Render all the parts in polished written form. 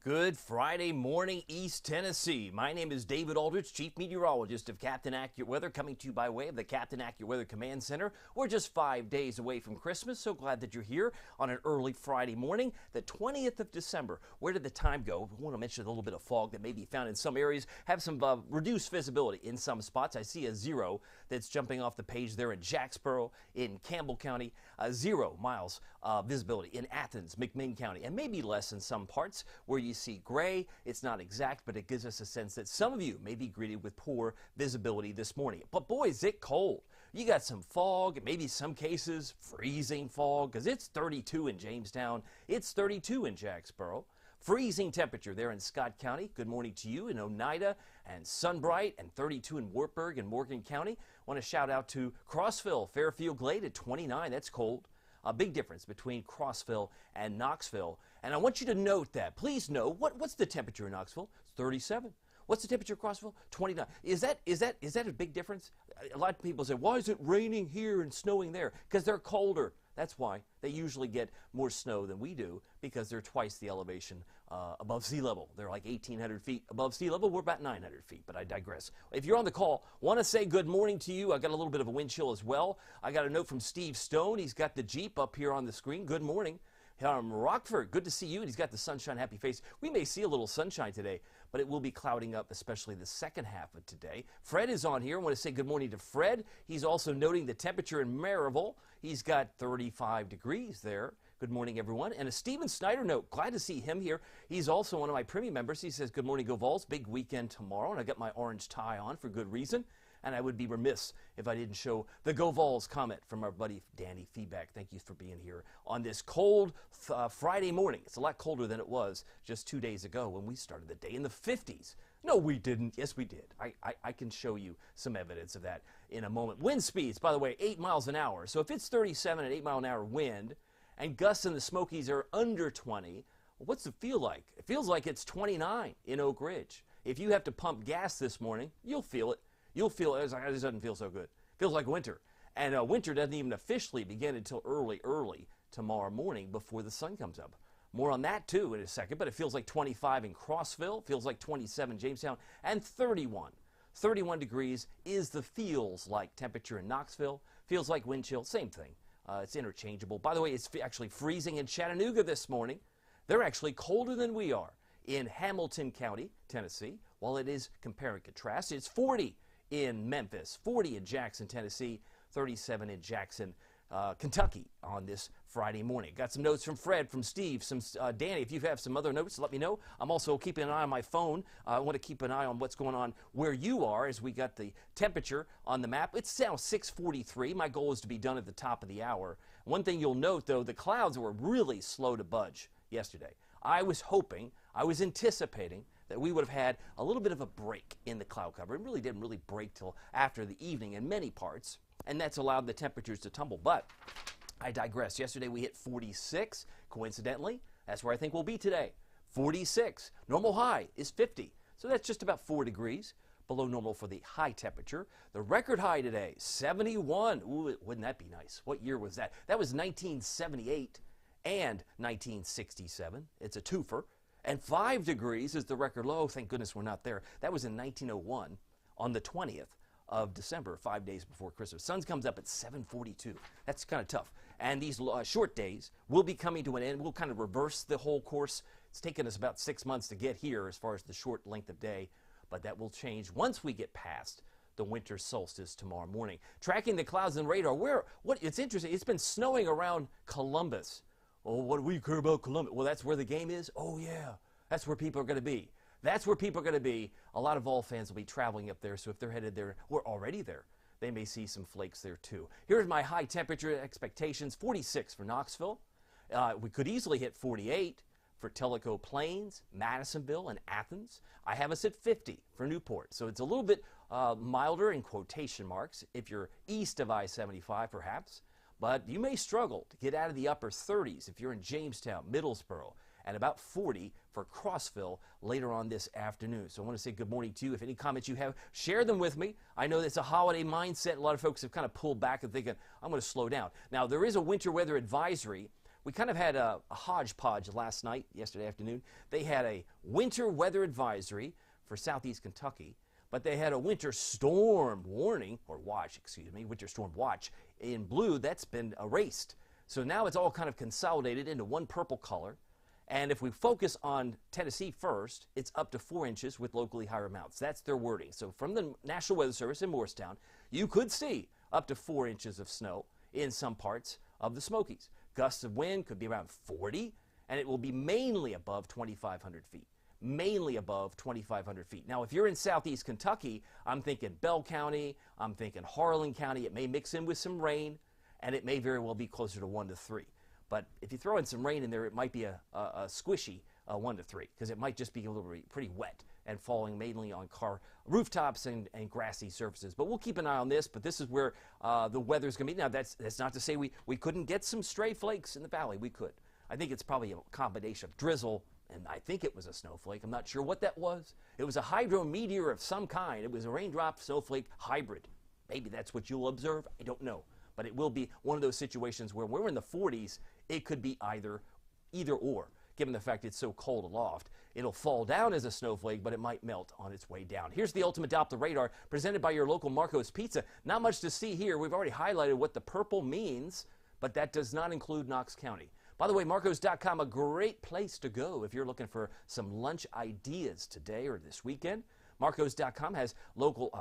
Good Friday morning, East Tennessee. My name is David Aldrich, Chief Meteorologist of Captain Accurate Weather, coming to you by way of the Captain Accurate Weather Command Center. We're just 5 days away from Christmas. So glad that you're here on an early Friday morning, the 20th of December. Where did the time go? I want to mention a little bit of fog that may be found in some areas, have some reduced visibility in some spots. I see a 0 that's jumping off the page there in Jacksboro, in Campbell County, 0 miles visibility in Athens, McMinn County, and maybe less in some parts where you see gray. It's not exact, but it gives us a sense that some of you may be greeted with poor visibility this morning. But boy, is it cold. You got some fog, maybe some cases freezing fog, because it's 32 in Jamestown. It's 32 in Jacksboro. Freezing temperature there in Scott County. Good morning to you in Oneida and Sunbright, and 32 in Wartburg and Morgan County. Want to shout out to Crossville, Fairfield Glade at 29. That's cold. A big difference between Crossville and Knoxville. And I want you to note that. Please know, what's the temperature in Knoxville? It's 37. What's the temperature in Crossville? 29. Is that a big difference? A lot of people say, why is it raining here and snowing there? Because they're colder. That's why. They usually get more snow than we do, because they're twice the elevation above sea level. They're like 1,800 feet above sea level. We're about 900 feet, but I digress. If you're on the call, want to say good morning to you. I got a little bit of a wind chill as well. I got a note from Steve Stone. He's got the Jeep up here on the screen. Good morning. Rockford, good to see you. And he's got the sunshine happy face. We may see a little sunshine today, but it will be clouding up, especially the second half of today. Fred is on here. I want to say good morning to Fred. He's also noting the temperature in Maryville. He's got 35 degrees there. Good morning, everyone. And a Steven Snyder note. Glad to see him here. He's also one of my premium members. He says, good morning, Go Vols. Big weekend tomorrow. And I got my orange tie on for good reason. And I would be remiss if I didn't show the Go Vols comment from our buddy Danny Feedback. Thank you for being here on this cold Friday morning. It's a lot colder than it was just 2 days ago when we started the day in the 50s. No, we didn't. Yes, we did. I can show you some evidence of that in a moment. Wind speeds, by the way, 8 miles an hour. So if it's 37 and 8 mile an hour wind and gusts in the Smokies are under 20, well, what's it feel like? It feels like it's 29 in Oak Ridge. If you have to pump gas this morning, you'll feel it. You'll feel it. This doesn't feel so good. Feels like winter. And winter doesn't even officially begin until early tomorrow morning before the sun comes up. More on that, too, in a second. But it feels like 25 in Crossville. Feels like 27 in Jamestown. And 31. 31 degrees is the feels like temperature in Knoxville. Feels like wind chill. Same thing. It's interchangeable. By the way, it's actually freezing in Chattanooga this morning. They're actually colder than we are in Hamilton County, Tennessee. While it is compare and contrast, it's 40 in Memphis, 40 in Jackson, Tennessee, 37 in Jackson, Kentucky on this Friday morning. Got some notes from Fred, from Steve, some Danny. If you have some other notes, let me know. I'm also keeping an eye on my phone. I want to keep an eye on what's going on where you are as we got the temperature on the map. It's now 6:43. My goal is to be done at the top of the hour. One thing you'll note, though, the clouds were really slow to budge yesterday. I was hoping, I was anticipating that we would have had a little bit of a break in the cloud cover. It really didn't really break till after the evening in many parts, and that's allowed the temperatures to tumble. But I digress. Yesterday we hit 46. Coincidentally, that's where I think we'll be today. 46. Normal high is 50. So that's just about 4 degrees below normal for the high temperature. The record high today, 71. Ooh, wouldn't that be nice? What year was that? That was 1978 and 1967. It's a twofer. And 5 degrees is the record low. Thank goodness we're not there. That was in 1901 on the 20th of December, 5 days before Christmas. Sun comes up at 7:42. That's kind of tough. And these short days will be coming to an end. We'll kind of reverse the whole course. It's taken us about 6 months to get here as far as the short length of day, but that will change once we get past the winter solstice tomorrow morning. Tracking the clouds and radar. It's interesting. It's been snowing around Columbus. Oh, what do we care about Columbus? Well, that's where the game is? Oh, yeah. That's where people are going to be. That's where people are going to be. A lot of Vol fans will be traveling up there, so if they're headed there, or already there, they may see some flakes there, too. Here's my high temperature expectations. 46 for Knoxville. We could easily hit 48 for Tellico Plains, Madisonville, and Athens. I have us at 50 for Newport, so it's a little bit milder in quotation marks if you're east of I-75, perhaps. But you may struggle to get out of the upper 30s if you're in Jamestown, Middlesboro, and about 40 for Crossville later on this afternoon. So I want to say good morning to you. If any comments you have, share them with me. I know it's a holiday mindset. A lot of folks have kind of pulled back and thinking, I'm going to slow down. Now, there is a winter weather advisory we kind of had a hodgepodge last night, yesterday afternoon. They had a winter weather advisory for southeast Kentucky, but they had a winter storm warning, or watch, excuse me, winter storm watch in blue. That's been erased. So now it's all kind of consolidated into one purple color. And if we focus on Tennessee first, it's up to 4 inches with locally higher amounts. That's their wording. So from the National Weather Service in Morristown, you could see up to 4 inches of snow in some parts of the Smokies. Gusts of wind could be around 40, and it will be mainly above 2,500 feet. Mainly above 2,500 feet. Now, if you're in southeast Kentucky, I'm thinking Bell County, I'm thinking Harlan County. It may mix in with some rain, and it may very well be closer to 1 to 3. But if you throw in some rain in there, it might be a squishy 1 to 3, because it might just be a little bit pretty wet and falling mainly on car rooftops and grassy surfaces. But we'll keep an eye on this, but this is where the weather's going to be. Now, that's not to say we couldn't get some stray flakes in the valley. We could. I think it's probably a combination of drizzle, and I think it was a snowflake. I'm not sure what that was. It was a hydrometeor of some kind. It was a raindrop snowflake hybrid. Maybe that's what you'll observe. I don't know. But it will be one of those situations where we're in the 40s. It could be either or, given the fact it's so cold aloft. It'll fall down as a snowflake, but it might melt on its way down. Here's the Ultimate Doppler Radar presented by your local Marco's Pizza. Not much to see here. We've already highlighted what the purple means, but that does not include Knox County. By the way, Marcos.com, a great place to go if you're looking for some lunch ideas today or this weekend. Marcos.com has local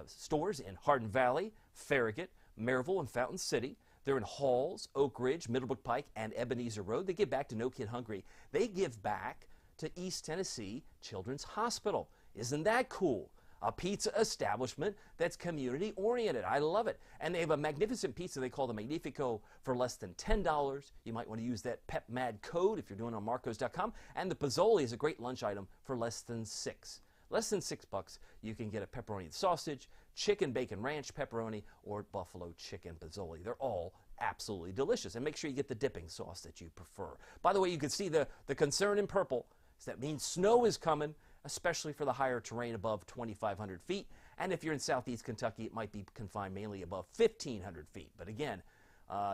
stores in Hardin Valley, Farragut, Maryville, and Fountain City. They're in Halls, Oak Ridge, Middlebrook Pike, and Ebenezer Road. They give back to No Kid Hungry. They give back to East Tennessee Children's Hospital. Isn't that cool? A pizza establishment that's community-oriented. I love it. And they have a magnificent pizza they call the Magnifico for less than $10. You might want to use that PEPMAD code if you're doing it on Marcos.com. And the Pozzoli is a great lunch item for less than $6. Less than $6, you can get a pepperoni and sausage, chicken bacon ranch pepperoni, or buffalo chicken Pozzoli. They're all absolutely delicious. And make sure you get the dipping sauce that you prefer. By the way, you can see the concern in purple. So that means snow is coming, especially for the higher terrain above 2,500 feet. And if you're in southeast Kentucky, it might be confined mainly above 1,500 feet. But again,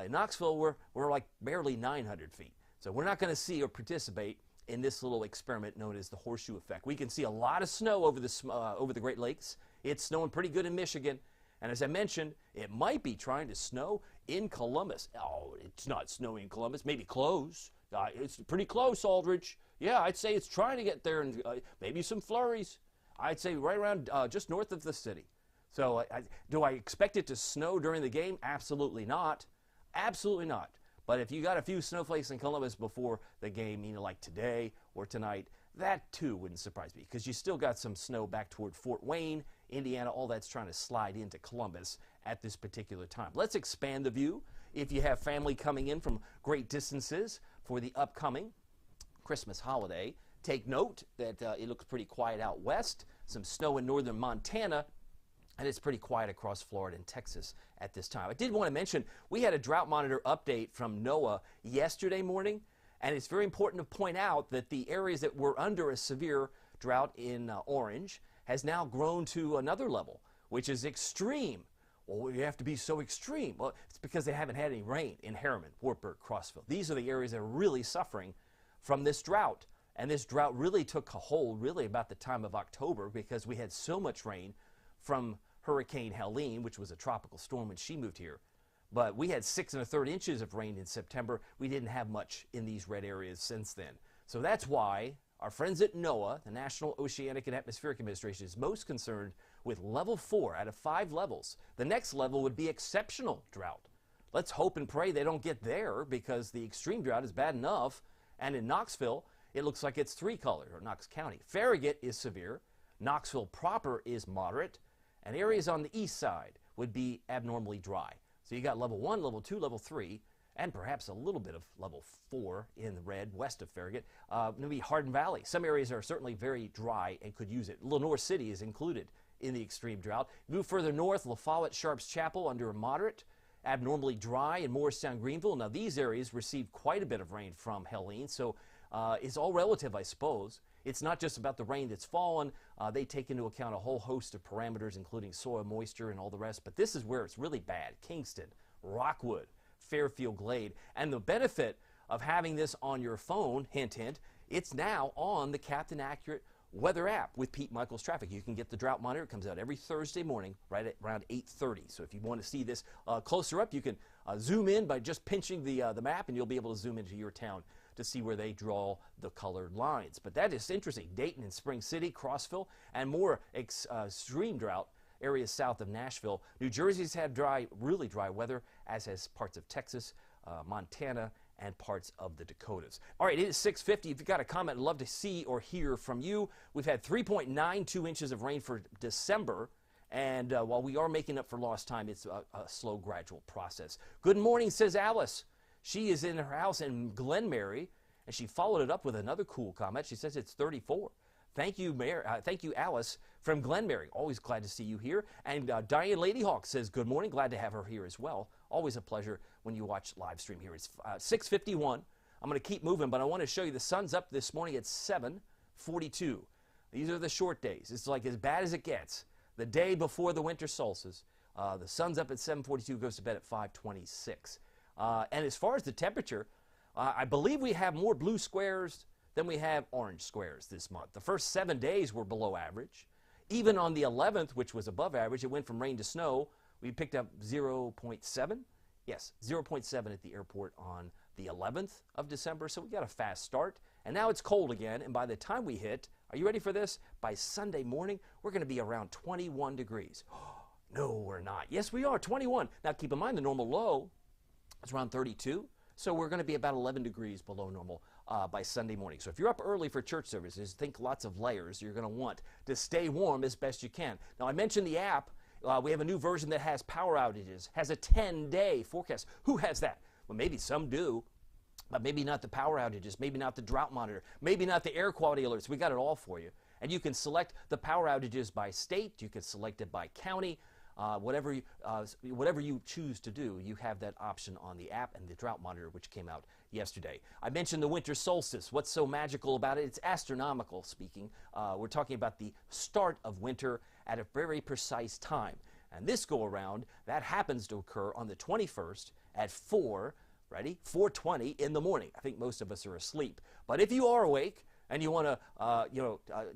in Knoxville, we're like barely 900 feet. So we're not going to see or participate in this little experiment known as the horseshoe effect. We can see a lot of snow over the Great Lakes. It's snowing pretty good in Michigan. And as I mentioned, it might be trying to snow in Columbus. Oh, it's not snowing in Columbus. Maybe close. It's pretty close, Aldridge. Yeah, I'd say it's trying to get there, and maybe some flurries. I'd say right around just north of the city. So do I expect it to snow during the game? Absolutely not. Absolutely not. But if you got a few snowflakes in Columbus before the game, like today or tonight, that too wouldn't surprise me, because you still got some snow back toward Fort Wayne, Indiana, all that's trying to slide into Columbus at this particular time. Let's expand the view. If you have family coming in from great distances for the upcoming Christmas holiday, take note that it looks pretty quiet out west, some snow in northern Montana, and it's pretty quiet across Florida and Texas at this time. I did want to mention we had a drought monitor update from NOAA yesterday morning, and it's very important to point out that the areas that were under a severe drought in orange has now grown to another level, which is extreme. Well, you have to be so extreme. Well, it's because they haven't had any rain in Harriman, Wartburg, Crossville. These are the areas that are really suffering from this drought. And this drought really took a hold really about the time of October, because we had so much rain from Hurricane Helene, which was a tropical storm when she moved here. But we had 6 1/3 inches of rain in September. We didn't have much in these red areas since then. So that's why our friends at NOAA, the National Oceanic and Atmospheric Administration, is most concerned with level 4 out of 5 levels. The next level would be exceptional drought. Let's hope and pray they don't get there, because the extreme drought is bad enough. And in Knoxville, it looks like it's 3-color, or Knox County. Farragut is severe. Knoxville proper is moderate. And areas on the east side would be abnormally dry. So you got level 1, level 2, level 3, and perhaps a little bit of level 4 in the red west of Farragut. Maybe Hardin Valley. Some areas are certainly very dry and could use it. Lenore City is included in the extreme drought. Move further north, La Follette, Sharps Chapel under a moderate, abnormally dry in Morristown, Greenville. Now these areas received quite a bit of rain from Helene, so it's all relative, I suppose. It's not just about the rain that's fallen. They take into account a whole host of parameters, including soil moisture and all the rest. But this is where it's really bad. Kingston, Rockwood, Fairfield Glade. And the benefit of having this on your phone, hint, hint, it's now on the Captain Accurate weather app with Pete Michaels Traffic. You can get the drought monitor. It comes out every Thursday morning right at around 8:30. So if you want to see this closer up, you can zoom in by just pinching the map, and you'll be able to zoom into your town to see where they draw the colored lines. But that is interesting. Dayton and Spring City, Crossville, and more extreme drought areas south of Nashville. New Jersey's had dry, really dry weather, as has parts of Texas, Montana, and parts of the Dakotas. All right, it is 6:50. If you've got a comment, I'd love to see or hear from you. We've had 3.92 inches of rain for December, and while we are making up for lost time, it's a slow, gradual process. Good morning, says Alice. She is in her house in Glenmary, and she followed it up with another cool comment. She says it's 34. Thank you, thank you, Alice from Glenmary. Always glad to see you here. And Diane Ladyhawk says good morning. Glad to have her here as well. Always a pleasure when you watch live stream here. It's 6:51. I'm going to keep moving, but I want to show you the sun's up this morning at 7:42. These are the short days. It's like as bad as it gets. The day before the winter solstice, the sun's up at 7:42, goes to bed at 5:26. And as far as the temperature, I believe we have more blue squares than we have orange squares this month. The first 7 days were below average. Even on the 11th, which was above average, it went from rain to snow. We picked up 0.7. Yes, 0.7 at the airport on the 11th of December. So we got a fast start. And now it's cold again. And by the time we hit, are you ready for this? By Sunday morning, we're going to be around 21 degrees. No, we're not. Yes, we are, 21. Now keep in mind the normal low is around 32. So we're going to be about 11 degrees below normal by Sunday morning. So if you're up early for church services, think lots of layers. You're going to want to stay warm as best you can. Now, I mentioned the app. We have a new version that has power outages, has a 10-day forecast. Who has that? Well, maybe some do, but maybe not the power outages, maybe not the drought monitor, maybe not the air quality alerts. We got it all for you. And you can select the power outages by state. You can select it by county. Whatever you choose to do, you have that option on the app and the drought monitor, which came out yesterday. I mentioned the winter solstice. What's so magical about it? It's astronomical speaking. We're talking about the start of winter at a very precise time. And this go around, that happens to occur on the 21st at 4:20 in the morning. I think most of us are asleep. But if you are awake, and you want to,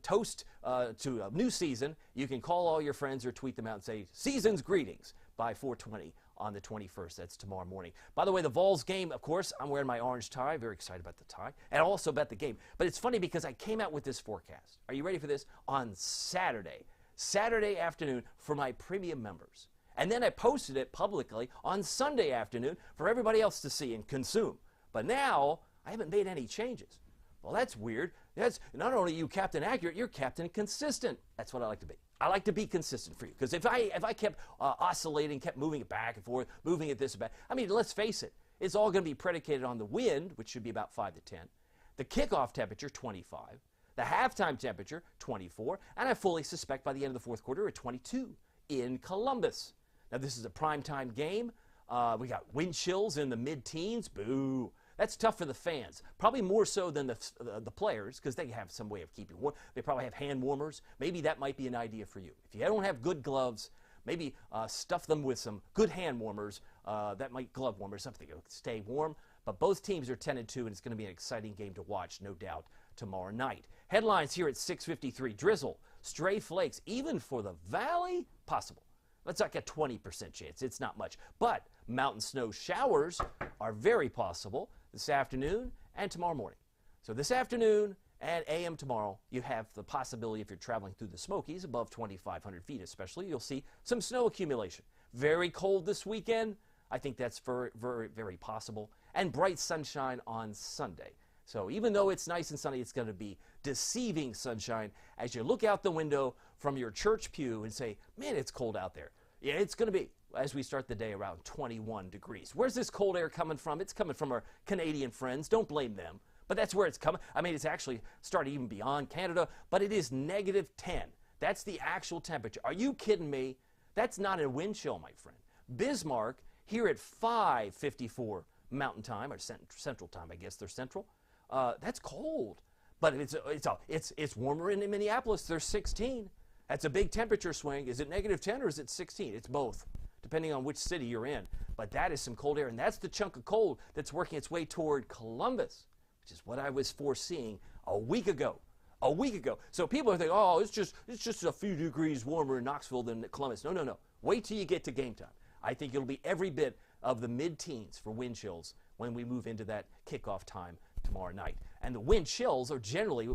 toast to a new season, you can call all your friends or tweet them out and say, season's greetings by 4:20 on the 21st. That's tomorrow morning. By the way, the Vols game, of course, I'm wearing my orange tie. Very excited about the tie. And also about the game. But it's funny because I came out with this forecast. Are you ready for this? On Saturday afternoon for my premium members. And then I posted it publicly on Sunday afternoon for everybody else to see and consume. But now, I haven't made any changes. Well, that's weird. That's not only you Captain Accurate, you're Captain Consistent. That's what I like to be. I like to be consistent for you. Because if I kept oscillating, kept moving it back and forth, moving it this and back, I mean, let's face it, it's all going to be predicated on the wind, which should be about 5 to 10, the kickoff temperature, 25, the halftime temperature, 24, and I fully suspect by the end of the fourth quarter, at 22 in Columbus. Now, this is a primetime game. We got wind chills in the mid-teens. Boo. That's tough for the fans, probably more so than the players, because they have some way of keeping warm. They probably have hand warmers. Maybe that might be an idea for you. If you don't have good gloves, maybe stuff them with some good hand warmers. That might glove warmers, something to stay warm. But both teams are 10-2, and it's going to be an exciting game to watch, no doubt, tomorrow night. Headlines here at 6:53: drizzle, stray flakes, even for the valley, possible. That's like a 20% chance. It's not much. But mountain snow showers are very possible this afternoon and tomorrow morning. So this afternoon and AM tomorrow, you have the possibility, if you're traveling through the Smokies, above 2,500 feet especially, you'll see some snow accumulation. Very cold this weekend. I think that's very, very, very possible. And bright sunshine on Sunday. So even though it's nice and sunny, it's going to be deceiving sunshine as you look out the window from your church pew and say, man, it's cold out there. Yeah, it's going to be, as we start the day, around 21 degrees. Where's this cold air coming from? It's coming from our Canadian friends. Don't blame them. But that's where it's coming. I mean, it's actually starting even beyond Canada, but it is -10. That's the actual temperature. Are you kidding me? That's not a wind chill, my friend. Bismarck, here at 5:54 Mountain Time, or Central Time, I guess they're Central. That's cold. But it's warmer in Minneapolis. There's 16. That's a big temperature swing. Is it -10 or is it 16? It's both. depending on which city you're in. But that is some cold air, and that's the chunk of cold that's working its way toward Columbus, which is what I was foreseeing a week ago. A week ago. So people are thinking, oh, it's just a few degrees warmer in Knoxville than Columbus. No, no, no. Wait till you get to game time. I think it'll be every bit of the mid-teens for wind chills when we move into that kickoff time tomorrow night. And the wind chills are generally,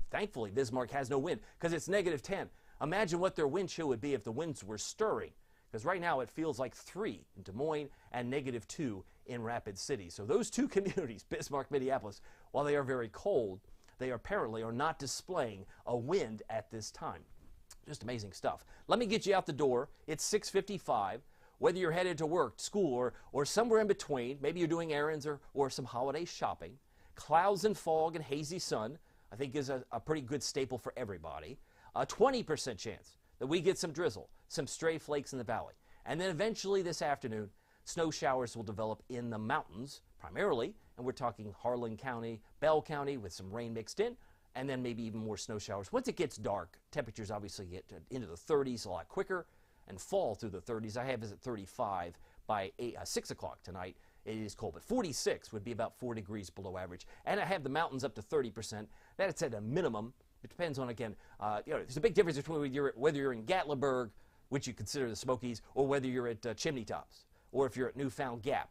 thankfully, Bismarck has no wind because it's -10. Imagine what their wind chill would be if the winds were stirring, because right now it feels like 3 in Des Moines and -2 in Rapid City. So those two communities, Bismarck, Minneapolis, while they are very cold, they apparently are not displaying a wind at this time. Just amazing stuff. Let me get you out the door. It's 6:55. Whether you're headed to work, school, or somewhere in between, maybe you're doing errands or some holiday shopping, clouds and fog and hazy sun, I think is a pretty good staple for everybody. A 20% chance that we get some drizzle, some stray flakes in the valley. And then eventually this afternoon, snow showers will develop in the mountains primarily, and we're talking Harlan County, Bell County with some rain mixed in, and then maybe even more snow showers. Once it gets dark, temperatures obviously get into the 30s a lot quicker and fall through the 30s. I have it at 35 by 6 o'clock tonight. It is cold, but 46 would be about 4 degrees below average. And I have the mountains up to 30%. That's at a minimum. It depends on, again, there's a big difference between whether you're in Gatlinburg, which you consider the Smokies, or whether you're at Chimney Tops, or if you're at Newfound Gap.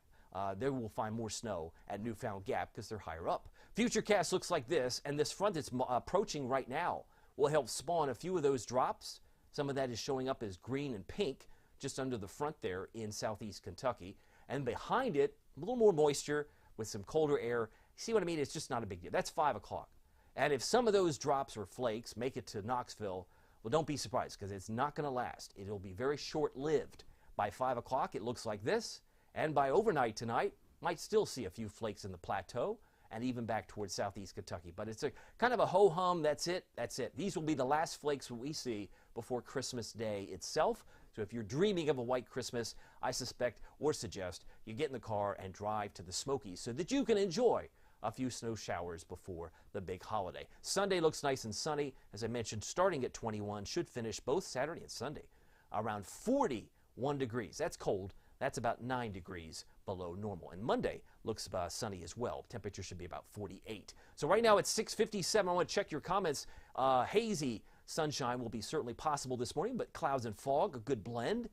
There we'll find more snow at Newfound Gap because they're higher up. Futurecast looks like this, and this front that's approaching right now will help spawn a few of those drops. Some of that is showing up as green and pink just under the front there in southeast Kentucky. And behind it, a little more moisture with some colder air. See what I mean? It's just not a big deal. That's 5 o'clock. And if some of those drops or flakes make it to Knoxville, well, don't be surprised because it's not going to last. It'll be very short-lived. By 5 o'clock, it looks like this. And by overnight tonight, might still see a few flakes in the plateau and even back towards southeast Kentucky. But it's a kind of a ho-hum, that's it, that's it. These will be the last flakes we see before Christmas Day itself. So if you're dreaming of a white Christmas, I suspect or suggest you get in the car and drive to the Smokies so that you can enjoy a few snow showers before the big holiday. Sunday looks nice and sunny. As I mentioned, starting at 21, should finish both Saturday and Sunday around 41 degrees. That's cold. That's about 9 degrees below normal. And Monday looks sunny as well. Temperature should be about 48. So right now it's 6:57. I want to check your comments. Hazy sunshine will be certainly possible this morning, but clouds and fog, a good blend.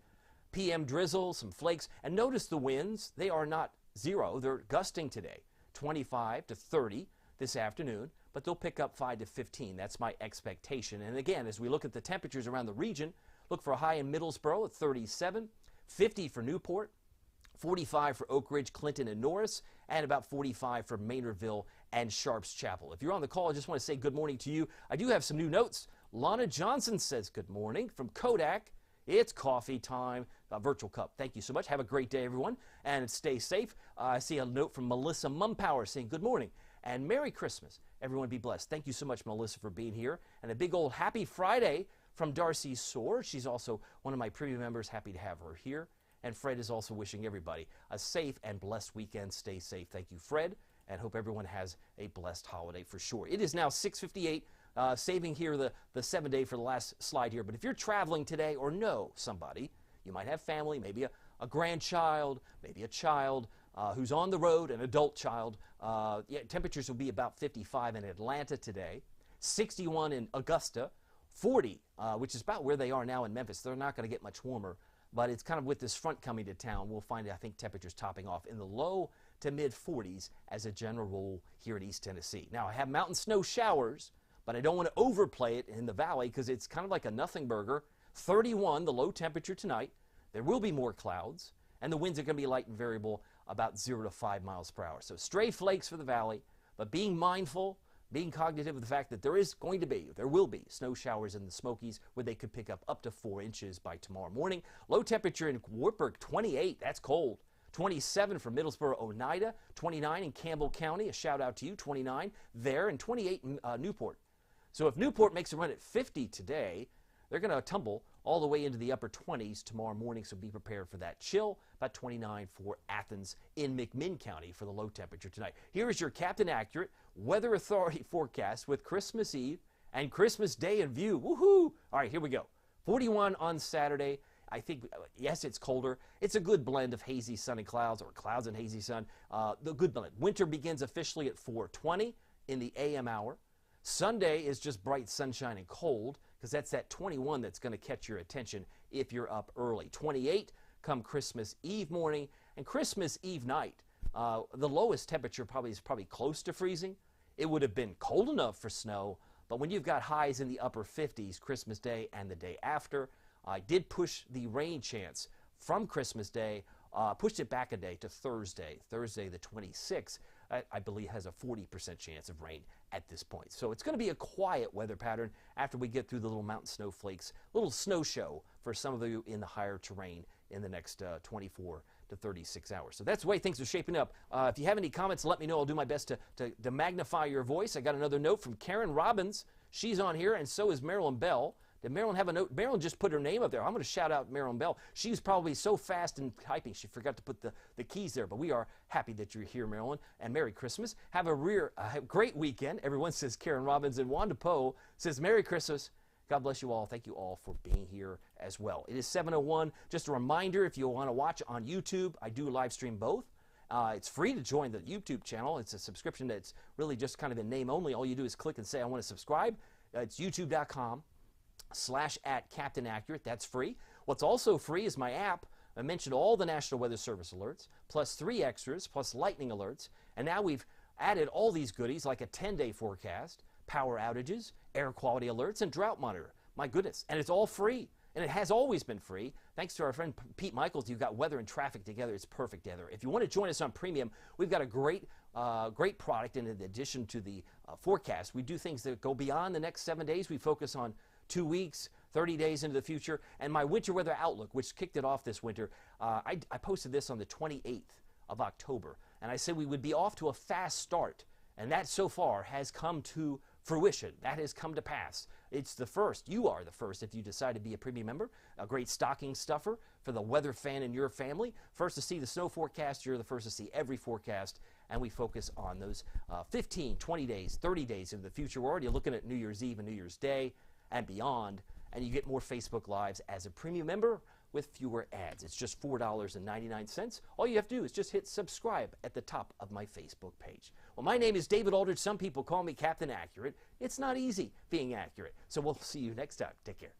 PM drizzle, some flakes. And notice the winds. They are not 0. They're gusting today. 25 to 30 this afternoon, but they'll pick up 5 to 15. That's my expectation. And again, as we look at the temperatures around the region, look for a high in Middlesboro at 37, 50 for Newport, 45 for Oak Ridge, Clinton, and Norris, and about 45 for Maynardville and Sharps Chapel. If you're on the call, I just want to say good morning to you. I do have some new notes. Lana Johnson says good morning from Kodak. It's coffee time, a virtual cup. Thank you so much. Have a great day, everyone, and stay safe. I see a note from Melissa Mumpower saying good morning and Merry Christmas. Everyone be blessed. Thank you so much, Melissa, for being here. And a big old happy Friday from Darcy Soar. She's also one of my preview members. Happy to have her here. And Fred is also wishing everybody a safe and blessed weekend. Stay safe. Thank you, Fred, and hope everyone has a blessed holiday for sure. It is now 6:58. Saving here the 7-day for the last slide here. But if you're traveling today or know somebody, you might have family, maybe a grandchild, maybe a child who's on the road, an adult child. Temperatures will be about 55 in Atlanta today, 61 in Augusta, 40, which is about where they are now in Memphis. They're not going to get much warmer, but it's kind of with this front coming to town, we'll find, I think, temperatures topping off in the low to mid 40s as a general rule here in East Tennessee. Now, I have mountain snow showers, but I don't want to overplay it in the valley because it's kind of like a nothing burger. 31, the low temperature tonight. There will be more clouds, and the winds are going to be light and variable, about 0 to 5 miles per hour. So stray flakes for the valley, but being mindful, being cognitive of the fact that there will be snow showers in the Smokies where they could pick up to 4 inches by tomorrow morning. Low temperature in Wartburg, 28. That's cold. 27 for Middlesboro, Oneida. 29 in Campbell County. A shout out to you. 29 there, and 28 in Newport. So if Newport makes a run at 50 today, they're going to tumble all the way into the upper 20s tomorrow morning, so be prepared for that chill. About 29 for Athens in McMinn County for the low temperature tonight. Here is your Captain Accurate Weather Authority forecast with Christmas Eve and Christmas Day in view. Woohoo! All right, here we go. 41 on Saturday. I think, yes, it's colder. It's a good blend of hazy, sunny clouds, or clouds and hazy sun. The good blend. Winter begins officially at 4:20 in the AM hour. Sunday is just bright sunshine and cold, because that's that 21 that's going to catch your attention if you're up early. 28 come Christmas Eve morning, and Christmas Eve night. The lowest temperature is probably close to freezing. It would have been cold enough for snow, but when you've got highs in the upper 50s Christmas Day and the day after, I did push the rain chance from Christmas Day, pushed it back a day to Thursday. Thursday the 26th, I believe, has a 40% chance of rain at this point. So it's going to be a quiet weather pattern after we get through the little mountain snowflakes, little snow show for some of you in the higher terrain in the next 24 to 36 hours. So that's the way things are shaping up. If you have any comments, let me know. I'll do my best to magnify your voice. I got another note from Karen Robbins. She's on here, and so is Marilyn Bell. Did Marilyn have a note? Marilyn just put her name up there. I'm going to shout out Marilyn Bell. She's probably so fast in typing she forgot to put the keys there. But we are happy that you're here, Marilyn, and Merry Christmas. Have a great weekend. Everyone says Karen Robbins, and Wanda Poe says Merry Christmas. God bless you all. Thank you all for being here as well. It is 7:01. Just a reminder, if you want to watch on YouTube, I do live stream both. It's free to join the YouTube channel. It's a subscription that's really just kind of in name only. All you do is click and say, I want to subscribe. It's youtube.com/@CaptainAccurate. That's free. What's also free is my app. I mentioned all the National Weather Service alerts, plus 3 extras, plus lightning alerts. And now we've added all these goodies like a 10-day forecast, power outages, air quality alerts, and drought monitor. My goodness. And it's all free. And it has always been free. Thanks to our friend Pete Michaels, you've got weather and traffic together. It's perfect together. If you want to join us on Premium, we've got a great product in addition to the forecast. We do things that go beyond the next 7 days. We focus on 2 weeks, 30 days into the future. And my winter weather outlook, which kicked it off this winter, I posted this on the 28th of October. And I said we would be off to a fast start. And that so far has come to fruition. That has come to pass. It's the first. You are the first if you decide to be a premium member. A great stocking stuffer for the weather fan in your family. First to see the snow forecast. You're the first to see every forecast. And we focus on those 15, 20 days, 30 days into the future. We're already looking at New Year's Eve and New Year's Day and beyond. And you get more Facebook Lives as a premium member with fewer ads. It's just $4.99. All you have to do is just hit subscribe at the top of my Facebook page. Well, my name is David Aldridge. Some people call me Captain Accurate. It's not easy being accurate. So we'll see you next time. Take care.